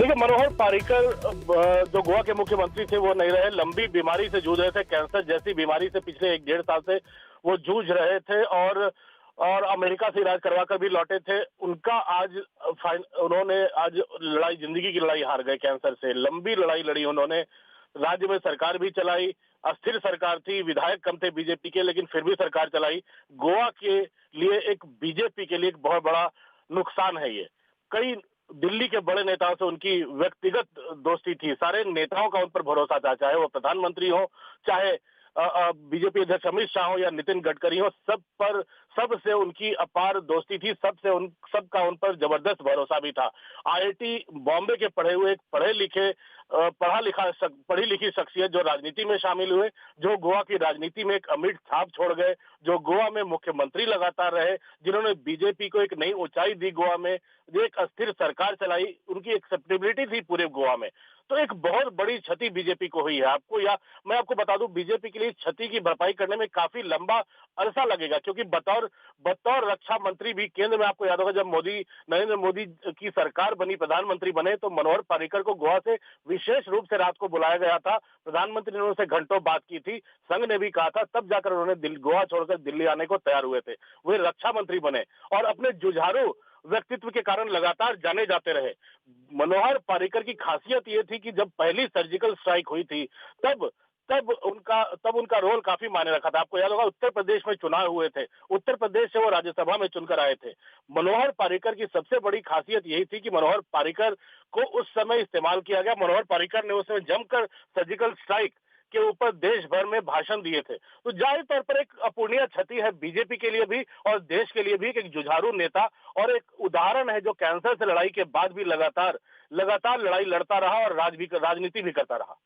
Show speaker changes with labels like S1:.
S1: देखिए, मनोहर पर्रिकर जो गोवा के मुख्यमंत्री थे वो नहीं रहे। लंबी बीमारी से जूझ रहे थे, कैंसर जैसी बीमारी से पिछले 1 डेढ़ साल से वो जूझ रहे थे और अमेरिका से इलाज करवा कर भी लौटे थे। उनका आज उन्होंने आज लड़ाई, जिंदगी की लड़ाई हार गए कैंसर से। लंबी लड़ाई लड़ी उन्होंने, राज्य में सरकार भी चलाई, अस्थिर सरकार थी, विधायक कम थे बीजेपी के, लेकिन फिर भी सरकार चलाई। गोवा के लिए एक बीजेपी के लिए एक बहुत बड़ा नुकसान है ये। कई दिल्ली के बड़े नेताओं से उनकी व्यक्तिगत दोस्ती थी। सारे नेताओं का उन पर भरोसा था, चाहे वो प्रधानमंत्री हो, चाहे बीजेपी अध्यक्ष अमित शाह हो या नितिन गडकरी हो, सबसे उनकी अपार दोस्ती थी। सबका उन पर जबरदस्त भरोसा भी था। आईआईटी बॉम्बे के पढ़े हुए, एक पढ़ी लिखी शख्सियत जो राजनीति में शामिल हुए, जो गोवा की राजनीति में एक अमिट छाप छोड़ गए, जो गोवा में मुख्यमंत्री लगातार रहे, जिन्होंने बीजेपी को एक नई ऊंचाई दी गोवा में, जो एक अस्थिर सरकार चलाई, उनकी एक्सेप्टेबिलिटी थी पूरे गोवा में। तो एक बहुत बड़ी क्षति बीजेपी को हुई है। मैं आपको बता दूं, बीजेपी के लिए क्षति की भरपाई करने में काफी लंबा अरसा लगेगा, क्योंकि बतौर बतौर रक्षा मंत्री भी केंद्र में, आपको याद होगा जब नरेंद्र मोदी की सरकार बनी, प्रधानमंत्री बने, तो मनोहर पर्रिकर को गोवा से विशेष रूप से रात को बुलाया गया था। प्रधानमंत्री ने उनसे घंटों बात की थी, संघ ने भी कहा था, तब जाकर उन्होंने गोवा छोड़कर दिल्ली आने को तैयार हुए थे। वे रक्षा मंत्री बने और अपने जुझारू व्यक्तित्व के कारण लगातार जाने जाते रहे। मनोहर पर्रिकर की खासियत ये थी कि जब पहली सर्जिकल स्ट्राइक हुई थी, तब तब उनका रोल काफी मायने रखा था। आपको याद होगा उत्तर प्रदेश में चुनाव हुए थे, उत्तर प्रदेश से वो राज्यसभा में चुनकर आए थे। मनोहर पर्रिकर की सबसे बड़ी खासियत यही थी कि मनोहर पर्रिकर को उस समय इस्तेमाल किया गया। मनोहर पर्रिकर ने उस समय जमकर सर्जिकल स्ट्राइक के ऊपर देश भर में भाषण दिए थे। तो जाहिर तौर पर एक अपूरणीय क्षति है बीजेपी के लिए भी और देश के लिए भी, एक जुझारू नेता और एक उदाहरण है जो कैंसर से लड़ाई के बाद भी लगातार लगातार लड़ाई लड़ता रहा और राजनीति भी करता रहा।